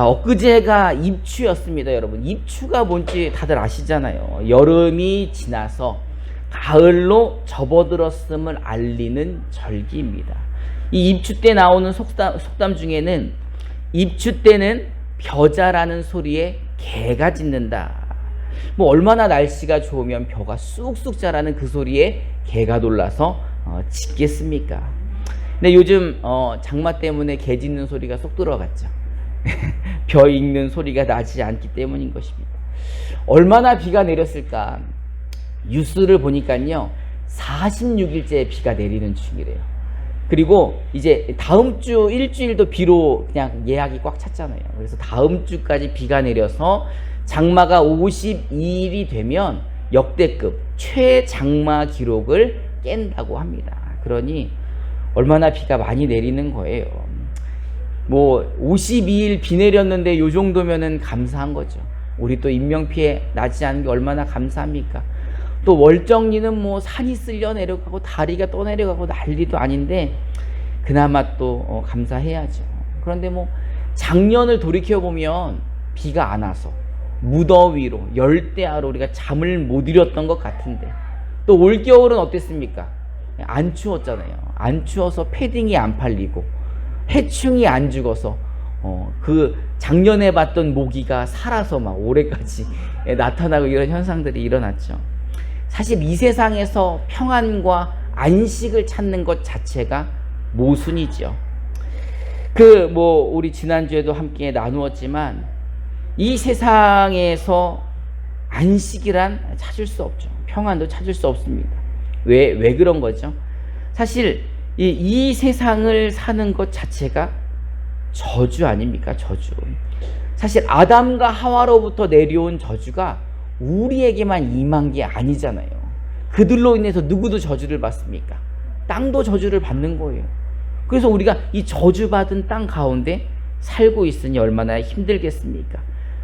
엊그제가 입추였습니다, 여러분. 입추가 뭔지 다들 아시잖아요. 여름이 지나서 가을로 접어들었음을 알리는 절기입니다. 이 입추 때 나오는 속담 중에는 입추 때는 벼자라는 소리에 개가 짖는다. 뭐 얼마나 날씨가 좋으면 벼가 쑥쑥 자라는 그 소리에 개가 놀라서 짖겠습니까? 근데 요즘 장마 때문에 개 짖는 소리가 쏙 들어갔죠. 벼 익는 소리가 나지 않기 때문인 것입니다. 얼마나 비가 내렸을까? 뉴스를 보니까요 46일째 비가 내리는 중이래요. 그리고 이제 다음 주 일주일도 비로 그냥 예약이 꽉 찼잖아요. 그래서 다음 주까지 비가 내려서 장마가 52일이 되면 역대급 최장마 기록을 깬다고 합니다. 그러니 얼마나 비가 많이 내리는 거예요. 뭐 52일 비 내렸는데 요 정도면은 감사한 거죠. 우리 또 인명피해 나지 않은 게 얼마나 감사합니까? 또 월정리는 뭐 산이 쓸려 내려가고 다리가 또 내려가고 난리도 아닌데 그나마 또 감사해야죠. 그런데 뭐 작년을 돌이켜보면 비가 안 와서 무더위로 열대야로 우리가 잠을 못 이뤘던 것 같은데 또 올겨울은 어땠습니까? 안 추웠잖아요. 안 추워서 패딩이 안 팔리고 해충이 안 죽어서 그 작년에 봤던 모기가 살아서 막 올해까지 나타나고 이런 현상들이 일어났죠. 사실 이 세상에서 평안과 안식을 찾는 것 자체가 모순이죠. 우리 지난주에도 함께 나누었지만 이 세상에서 안식이란 찾을 수 없죠. 평안도 찾을 수 없습니다. 왜 그런 거죠? 사실 이 세상을 사는 것 자체가 저주 아닙니까? 저주. 사실 아담과 하와로부터 내려온 저주가 우리에게만 임한 게 아니잖아요. 그들로 인해서 누구도 저주를 받습니까? 땅도 저주를 받는 거예요. 그래서 우리가 이 저주받은 땅 가운데 살고 있으니 얼마나 힘들겠습니까?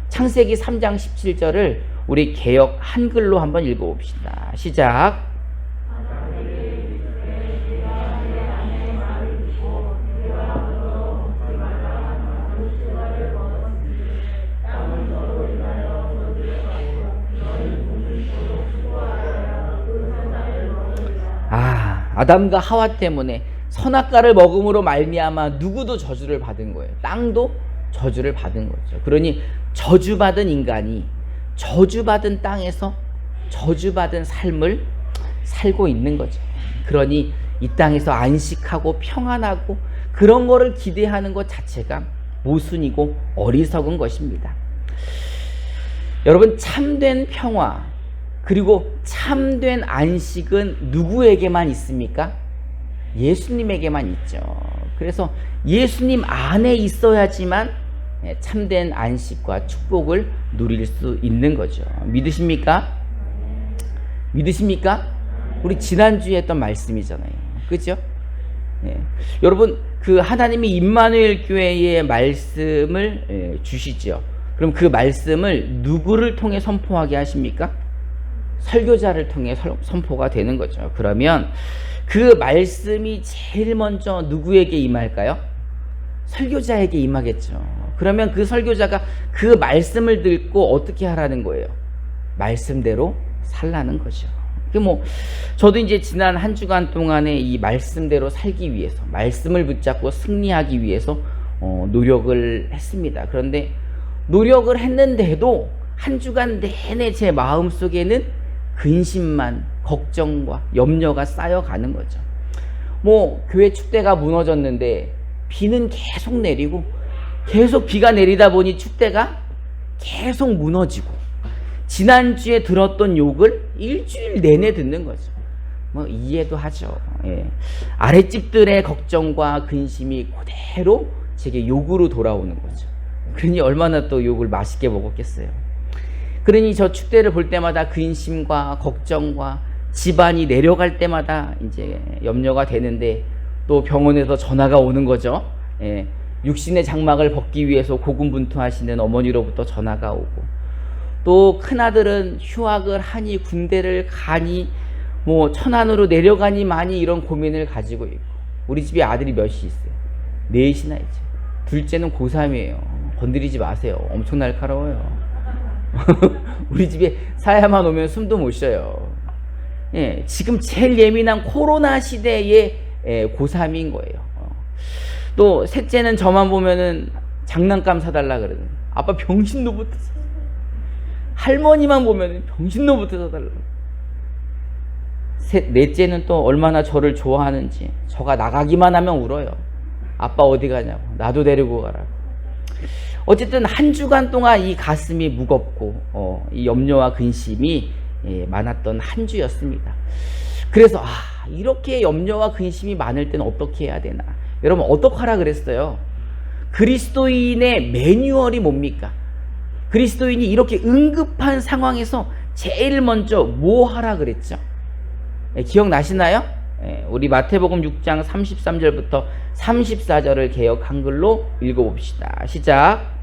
창세기 3장 17절을 우리 개역 한글로 한번 읽어봅시다. 시작. 아담과 하와 때문에 선악과를 먹음으로 말미암아 누구도 저주를 받은 거예요. 땅도 저주를 받은 거죠. 그러니 저주받은 인간이 저주받은 땅에서 저주받은 삶을 살고 있는 거죠. 그러니 이 땅에서 안식하고 평안하고 그런 거를 기대하는 것 자체가 모순이고 어리석은 것입니다. 여러분, 참된 평화 그리고 참된 안식은 누구에게만 있습니까? 예수님에게만 있죠. 그래서 예수님 안에 있어야지만 참된 안식과 축복을 누릴 수 있는 거죠. 믿으십니까? 믿으십니까? 우리 지난주에 했던 말씀이잖아요. 그죠? 네. 여러분, 그 하나님이 임마누엘 교회의 말씀을 주시죠. 그럼 그 말씀을 누구를 통해 선포하게 하십니까? 설교자를 통해 선포가 되는 거죠. 그러면 그 말씀이 제일 먼저 누구에게 임할까요? 설교자에게 임하겠죠. 그러면 그 설교자가 그 말씀을 듣고 어떻게 하라는 거예요? 말씀대로 살라는 거죠. 저도 이제 지난 한 주간 동안에 이 말씀대로 살기 위해서, 말씀을 붙잡고 승리하기 위해서 노력을 했습니다. 그런데 노력을 했는데도 한 주간 내내 제 마음속에는 근심만, 걱정과 염려가 쌓여가는 거죠. 교회 축대가 무너졌는데 비는 계속 내리고 계속 비가 내리다 보니 축대가 계속 무너지고 지난주에 들었던 욕을 일주일 내내 듣는 거죠. 이해도 하죠. 예. 아랫집들의 걱정과 근심이 그대로 제게 욕으로 돌아오는 거죠. 그러니 얼마나 또 욕을 맛있게 먹었겠어요. 그러니 저 축대를 볼 때마다 근심과 걱정과 집안이 내려갈 때마다 이제 염려가 되는데 또 병원에서 전화가 오는 거죠. 예. 육신의 장막을 벗기 위해서 고군분투하시는 어머니로부터 전화가 오고 또 큰아들은 휴학을 하니 군대를 가니 천안으로 내려가니 많이 이런 고민을 가지고 있고 우리 집에 아들이 몇이 있어요? 넷이나 있죠. 둘째는 고3이에요. 건드리지 마세요. 엄청 날카로워요. 우리 집에 사야만 오면 숨도 못 쉬어요. 예, 지금 제일 예민한 코로나 시대의 고3인 거예요. 또 셋째는 저만 보면은 장난감 사달라 그러는. 아빠 병신로봇 사. 할머니만 보면은 병신로봇 사달라. 넷째는 또 얼마나 저를 좋아하는지. 저가 나가기만 하면 울어요. 아빠 어디 가냐고. 나도 데리고 가라. 어쨌든 한 주간 동안 이 가슴이 무겁고 이 염려와 근심이 많았던 한 주였습니다. 그래서 이렇게 염려와 근심이 많을 때는 어떻게 해야 되나. 여러분 어떻게 하라 그랬어요? 그리스도인의 매뉴얼이 뭡니까? 그리스도인이 이렇게 응급한 상황에서 제일 먼저 뭐 하라 그랬죠? 기억나시나요? 우리 마태복음 6장 33절부터 34절을 개역 한글로 읽어봅시다. 시작.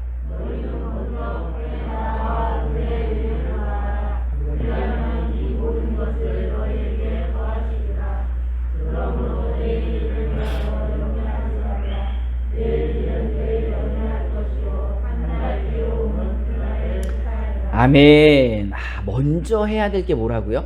아멘. 먼저 해야 될 게 뭐라고요?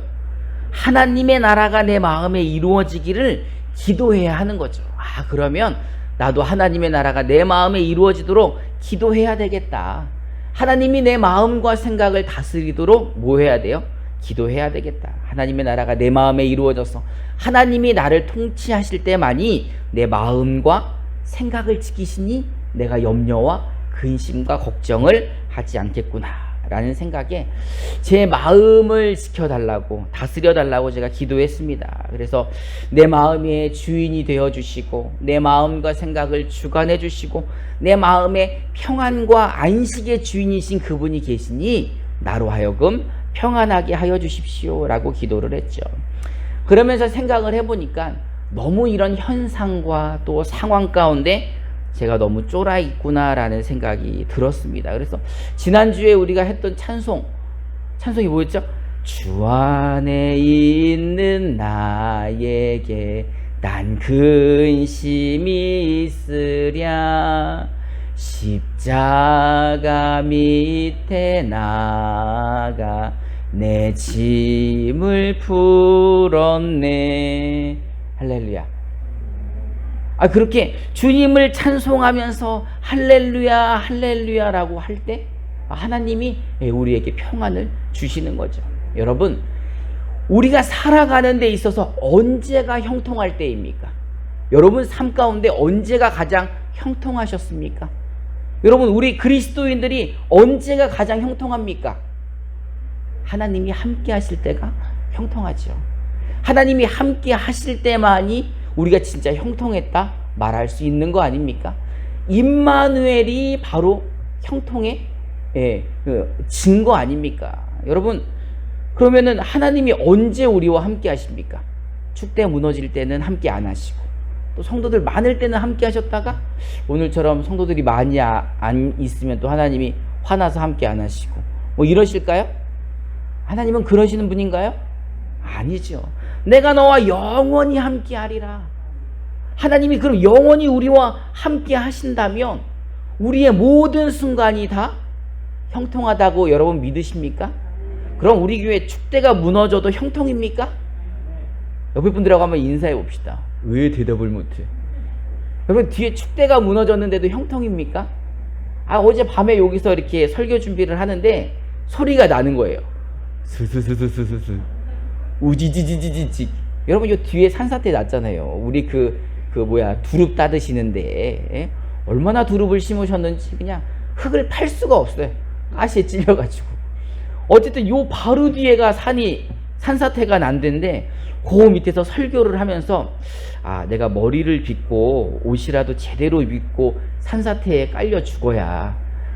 하나님의 나라가 내 마음에 이루어지기를 기도해야 하는 거죠. 그러면 나도 하나님의 나라가 내 마음에 이루어지도록 기도해야 되겠다. 하나님이 내 마음과 생각을 다스리도록 뭐 해야 돼요? 기도해야 되겠다. 하나님의 나라가 내 마음에 이루어져서 하나님이 나를 통치하실 때만이 내 마음과 생각을 지키시니 내가 염려와 근심과 걱정을 하지 않겠구나 라는 생각에 제 마음을 지켜달라고 다스려달라고 제가 기도했습니다. 그래서 내 마음의 주인이 되어주시고 내 마음과 생각을 주관해 주시고 내 마음의 평안과 안식의 주인이신 그분이 계시니 나로 하여금 평안하게 하여 주십시오 라고 기도를 했죠. 그러면서 생각을 해보니까 너무 이런 현상과 또 상황 가운데 제가 너무 쫄아 있구나 라는 생각이 들었습니다. 그래서 지난주에 우리가 했던 찬송이 뭐였죠? 주 안에 있는 나에게 난 근심이 있으랴 십자가 밑에 나가 내 짐을 풀었네. 할렐루야. 그렇게 주님을 찬송하면서 할렐루야 할렐루야라고 할 때 하나님이 우리에게 평안을 주시는 거죠. 여러분 우리가 살아가는 데 있어서 언제가 형통할 때입니까? 여러분 삶 가운데 언제가 가장 형통하셨습니까? 여러분 우리 그리스도인들이 언제가 가장 형통합니까? 하나님이 함께 하실 때가 형통하죠. 하나님이 함께 하실 때만이 우리가 진짜 형통했다 말할 수 있는 거 아닙니까? 임마누엘이 바로 형통의 증거 아닙니까? 여러분 그러면은 하나님이 언제 우리와 함께 하십니까? 축대 무너질 때는 함께 안 하시고 또 성도들 많을 때는 함께 하셨다가 오늘처럼 성도들이 많이 안 있으면 또 하나님이 화나서 함께 안 하시고 뭐 이러실까요? 하나님은 그러시는 분인가요? 아니죠. 내가 너와 영원히 함께 하리라. 하나님이 그럼 영원히 우리와 함께 하신다면 우리의 모든 순간이 다 형통하다고 여러분 믿으십니까? 그럼 우리 교회 축대가 무너져도 형통입니까? 옆에 분들하고 한번 인사해 봅시다. 왜 대답을 못해? 여러분 뒤에 축대가 무너졌는데도 형통입니까? 어제 밤에 여기서 이렇게 설교 준비를 하는데 소리가 나는 거예요. 스스스스스스 우지지지지지. 여러분 요 뒤에 산사태 났잖아요. 우리 두릅 따드시는데 얼마나 두릅을 심으셨는지 그냥 흙을 팔 수가 없어요. 가시에 찔려가지고. 어쨌든 요 바로 뒤에가 산사태가 난 데인데 그 밑에서 설교를 하면서 내가 머리를 빗고 옷이라도 제대로 입고 산사태에 깔려 죽어야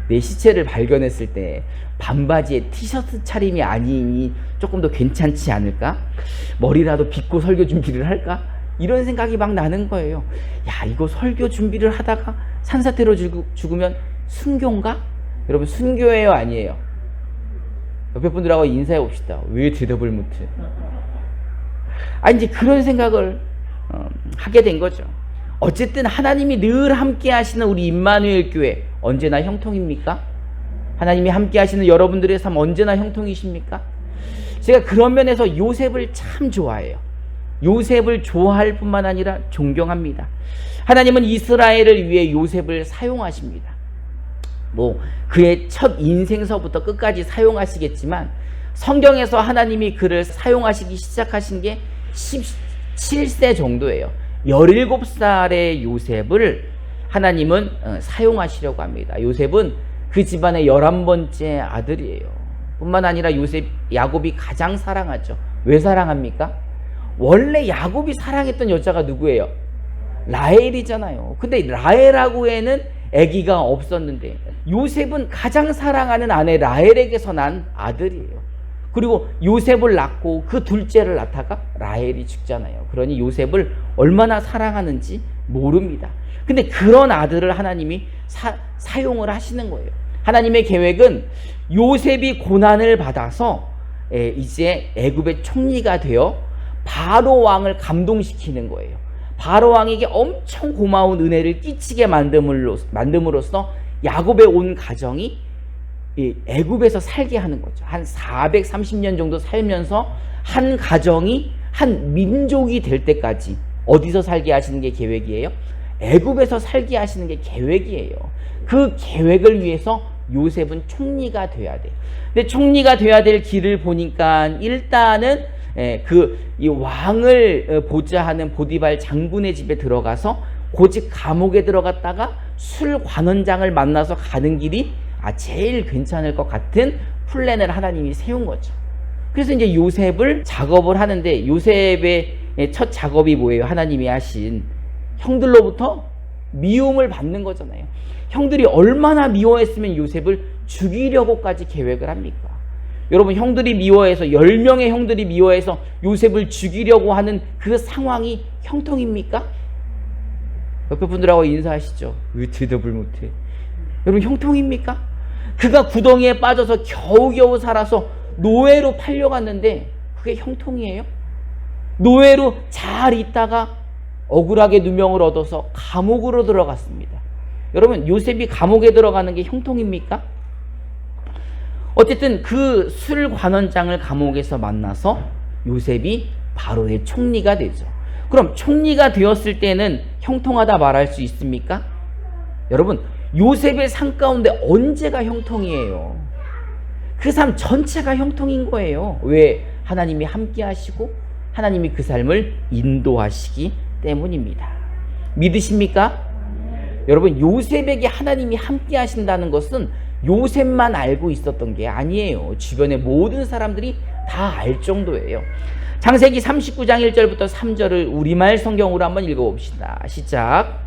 내 시체를 발견했을 때 반바지에 티셔츠 차림이 아니니 조금 더 괜찮지 않을까? 머리라도 빗고 설교 준비를 할까? 이런 생각이 막 나는 거예요. 이거 설교 준비를 하다가 산사태로 죽으면 순교인가? 여러분 순교예요 아니에요? 옆에 분들하고 인사해 봅시다. 왜 대답을 못해? 이제 그런 생각을 하게 된 거죠. 어쨌든 하나님이 늘 함께 하시는 우리 임마누엘 교회 언제나 형통입니까? 하나님이 함께 하시는 여러분들의 삶 언제나 형통이십니까? 제가 그런 면에서 요셉을 참 좋아해요. 요셉을 좋아할 뿐만 아니라 존경합니다. 하나님은 이스라엘을 위해 요셉을 사용하십니다. 그의 첫 인생서부터 끝까지 사용하시겠지만 성경에서 하나님이 그를 사용하시기 시작하신 게 17세 정도예요. 17살의 요셉을 하나님은 사용하시려고 합니다. 요셉은 그 집안의 11번째 아들이에요. 뿐만 아니라 야곱이 가장 사랑하죠. 왜 사랑합니까? 원래 야곱이 사랑했던 여자가 누구예요? 라헬이잖아요. 근데 라헬하고 애는 아기가 없었는데 요셉은 가장 사랑하는 아내 라헬에게서 난 아들이에요. 그리고 요셉을 낳고 그 둘째를 낳다가 라헬이 죽잖아요. 그러니 요셉을 얼마나 사랑하는지 모릅니다. 근데 그런 아들을 하나님이 사용을 하시는 거예요. 하나님의 계획은 요셉이 고난을 받아서 이제 애굽의 총리가 되어 바로 왕을 감동시키는 거예요. 바로 왕에게 엄청 고마운 은혜를 끼치게 만듦으로써 야곱의 온 가정이 애굽에서 살게 하는 거죠. 한 430년 정도 살면서 한 가정이 한 민족이 될 때까지 어디서 살게 하시는 게 계획이에요? 애굽에서 살게 하시는 게 계획이에요. 그 계획을 위해서 요셉은 총리가 돼야 돼요. 근데 총리가 돼야 될 길을 보니까 일단은 이 왕을 보자 하는 보디발 장군의 집에 들어가서 고직 감옥에 들어갔다가 술 관원장을 만나서 가는 길이 제일 괜찮을 것 같은 플랜을 하나님이 세운 거죠. 그래서 이제 요셉을 작업을 하는데 요셉의 첫 작업이 뭐예요? 하나님이 하신 형들로부터 미움을 받는 거잖아요. 형들이 얼마나 미워했으면 요셉을 죽이려고까지 계획을 합니까? 여러분, 형들이 미워해서 10명의 형들이 미워해서 요셉을 죽이려고 하는 그 상황이 형통입니까? 옆에 분들하고 인사하시죠. 왜 대답을 못해? 여러분, 형통입니까? 그가 구덩이에 빠져서 겨우겨우 살아서 노예로 팔려갔는데 그게 형통이에요? 노예로 잘 있다가 억울하게 누명을 얻어서 감옥으로 들어갔습니다. 여러분, 요셉이 감옥에 들어가는 게 형통입니까? 어쨌든 그 술 관원장을 감옥에서 만나서 요셉이 바로의 총리가 되죠. 그럼 총리가 되었을 때는 형통하다 말할 수 있습니까? 여러분, 요셉의 삶 가운데 언제가 형통이에요? 그 삶 전체가 형통인 거예요. 왜? 하나님이 함께 하시고 하나님이 그 삶을 인도하시기 때문입니다. 믿으십니까? 여러분, 요셉에게 하나님이 함께 하신다는 것은 요셉만 알고 있었던 게 아니에요. 주변의 모든 사람들이 다 알 정도예요. 창세기 39장 1절부터 3절을 우리말 성경으로 한번 읽어봅시다. 시작.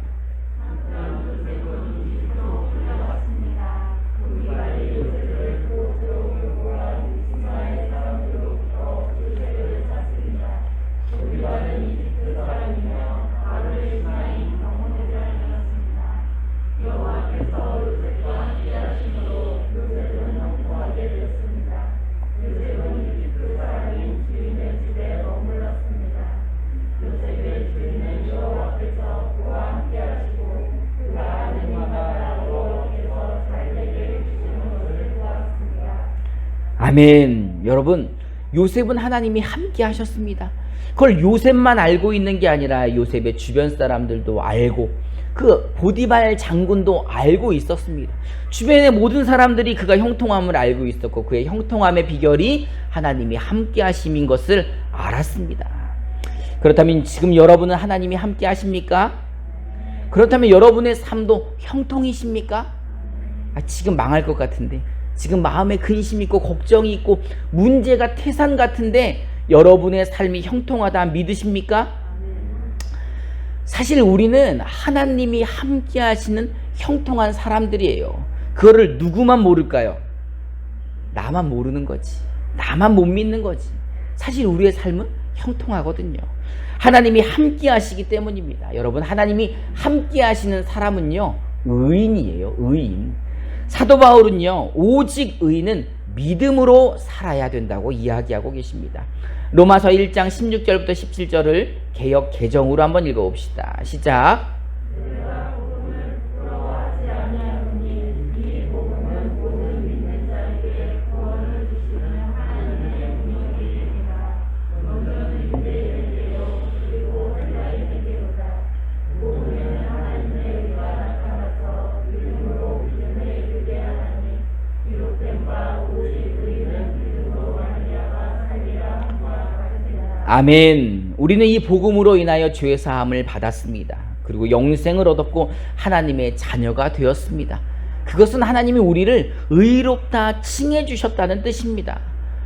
아멘. 여러분, 요셉은 하나님이 함께 하셨습니다. 그걸 요셉만 알고 있는 게 아니라 요셉의 주변 사람들도 알고 그 보디발 장군도 알고 있었습니다. 주변의 모든 사람들이 그가 형통함을 알고 있었고 그의 형통함의 비결이 하나님이 함께 하심인 것을 알았습니다. 그렇다면 지금 여러분은 하나님이 함께 하십니까? 그렇다면 여러분의 삶도 형통이십니까? 지금 망할 것 같은데, 지금 마음에 근심이 있고 걱정이 있고 문제가 태산 같은데 여러분의 삶이 형통하다 믿으십니까? 사실 우리는 하나님이 함께 하시는 형통한 사람들이에요. 그거를 누구만 모를까요? 나만 모르는 거지. 나만 못 믿는 거지. 사실 우리의 삶은 형통하거든요. 하나님이 함께 하시기 때문입니다. 여러분, 하나님이 함께 하시는 사람은요, 의인이에요. 의인. 사도 바울은요, 오직 의인은 믿음으로 살아야 된다고 이야기하고 계십니다. 로마서 1장 16절부터 17절을 개역 개정으로 한번 읽어봅시다. 시작. 아멘. 우리는 이 복음으로 인하여 죄 사함을 받았습니다. 그리고 영생을 얻었고 하나님의 자녀가 되었습니다. 그것은 하나님이 우리를 의롭다 칭해 주셨다는 뜻입니다.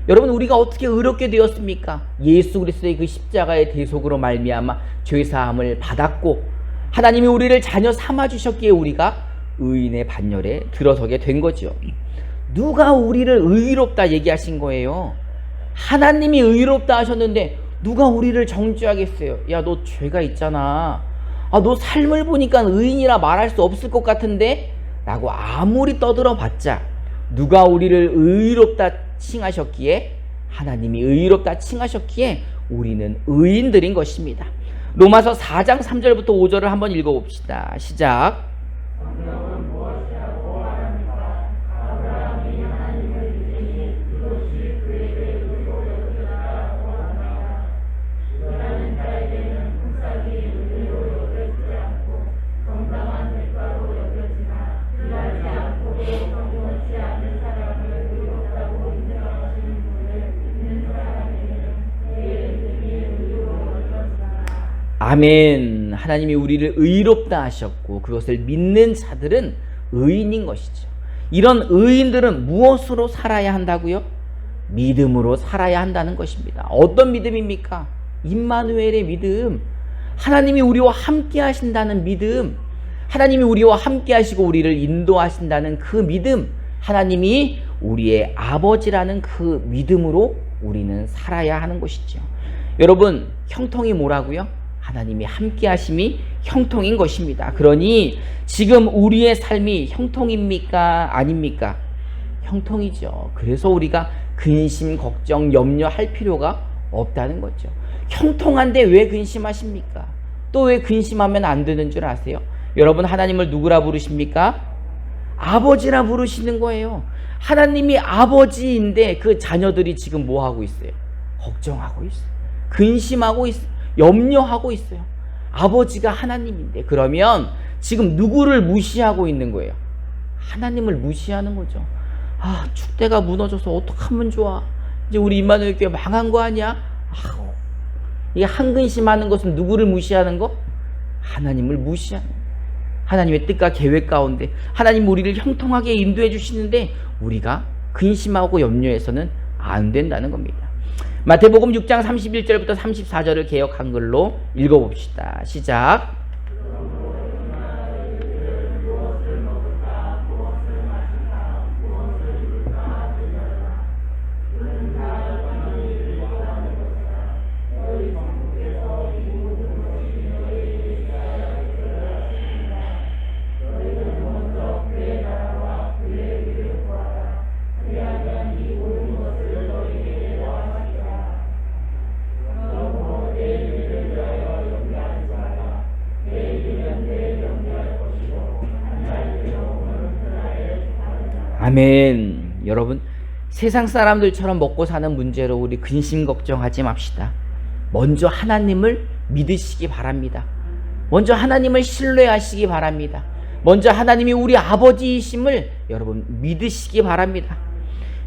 여러분, 우리가 어떻게 의롭게 되었습니까? 예수 그리스도의 그 십자가의 대속으로 말미암아 죄 사함을 받았고 하나님이 우리를 자녀 삼아 주셨기에 우리가 의인의 반열에 들어서게 된 거죠. 누가 우리를 의롭다 얘기하신 거예요? 하나님이 의롭다 하셨는데 누가 우리를 정죄하겠어요? 야, 너 죄가 있잖아. 너 삶을 보니까 의인이라 말할 수 없을 것 같은데? 라고 아무리 떠들어 봤자 누가 우리를 의롭다 칭하셨기에, 하나님이 의롭다 칭하셨기에 우리는 의인들인 것입니다. 로마서 4장 3절부터 5절을 한번 읽어봅시다. 시작. 아멘. 하나님이 우리를 의롭다 하셨고 그것을 믿는 자들은 의인인 것이죠. 이런 의인들은 무엇으로 살아야 한다고요? 믿음으로 살아야 한다는 것입니다. 어떤 믿음입니까? 임마누엘의 믿음. 하나님이 우리와 함께 하신다는 믿음. 하나님이 우리와 함께 하시고 우리를 인도하신다는 그 믿음. 하나님이 우리의 아버지라는 그 믿음으로 우리는 살아야 하는 것이죠. 여러분, 형통이 뭐라고요? 하나님이 함께 하심이 형통인 것입니다. 그러니 지금 우리의 삶이 형통입니까? 아닙니까? 형통이죠. 그래서 우리가 근심, 걱정, 염려할 필요가 없다는 거죠. 형통한데 왜 근심하십니까? 또 왜 근심하면 안 되는 줄 아세요? 여러분, 하나님을 누구라 부르십니까? 아버지라 부르시는 거예요. 하나님이 아버지인데 그 자녀들이 지금 뭐 하고 있어요? 걱정하고 있어요. 근심하고 있어요. 염려하고 있어요. 아버지가 하나님인데 그러면 지금 누구를 무시하고 있는 거예요? 하나님을 무시하는 거죠. 축대가 무너져서 어떡하면 좋아. 이제 우리 임마누엘 교회 망한 거 아니야? 이게 한 근심하는 것은 누구를 무시하는 거? 하나님을 무시하는 거. 하나님의 뜻과 계획 가운데 하나님 우리를 형통하게 인도해 주시는데 우리가 근심하고 염려해서는 안 된다는 겁니다. 마태복음 6장 31절부터 34절을 개역 한글로 읽어봅시다. 시작. 아멘. 여러분, 세상 사람들처럼 먹고 사는 문제로 우리 근심 걱정하지 맙시다. 먼저 하나님을 믿으시기 바랍니다. 먼저 하나님을 신뢰하시기 바랍니다. 먼저 하나님이 우리 아버지이심을 여러분 믿으시기 바랍니다.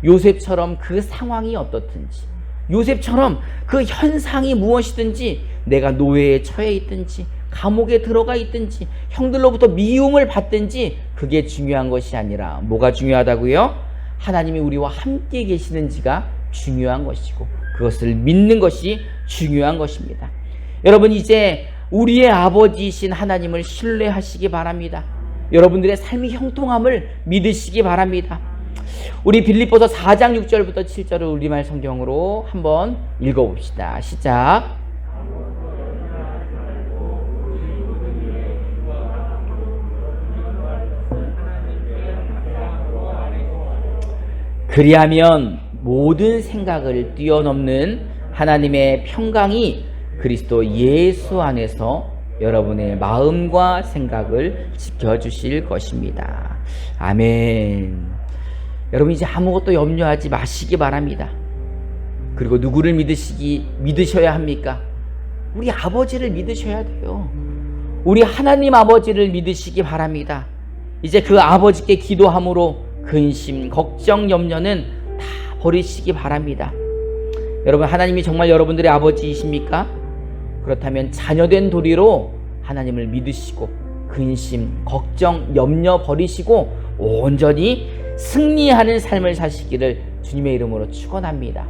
요셉처럼 그 상황이 어떻든지, 요셉처럼 그 현상이 무엇이든지, 내가 노예에 처해 있든지 감옥에 들어가 있든지 형들로부터 미움을 받든지 그게 중요한 것이 아니라 뭐가 중요하다고요? 하나님이 우리와 함께 계시는지가 중요한 것이고 그것을 믿는 것이 중요한 것입니다. 여러분, 이제 우리의 아버지이신 하나님을 신뢰하시기 바랍니다. 여러분들의 삶이 형통함을 믿으시기 바랍니다. 우리 빌립보서 4장 6절부터 7절을 우리말 성경으로 한번 읽어봅시다. 시작. 그리하면 모든 생각을 뛰어넘는 하나님의 평강이 그리스도 예수 안에서 여러분의 마음과 생각을 지켜주실 것입니다. 아멘. 여러분 이제 아무것도 염려하지 마시기 바랍니다. 그리고 누구를 믿으셔야 합니까? 우리 아버지를 믿으셔야 돼요. 우리 하나님 아버지를 믿으시기 바랍니다. 이제 그 아버지께 기도함으로 근심, 걱정, 염려는 다 버리시기 바랍니다. 여러분 하나님이 정말 여러분들의 아버지이십니까? 그렇다면 자녀된 도리로 하나님을 믿으시고 근심, 걱정, 염려 버리시고 온전히 승리하는 삶을 사시기를 주님의 이름으로 축원합니다.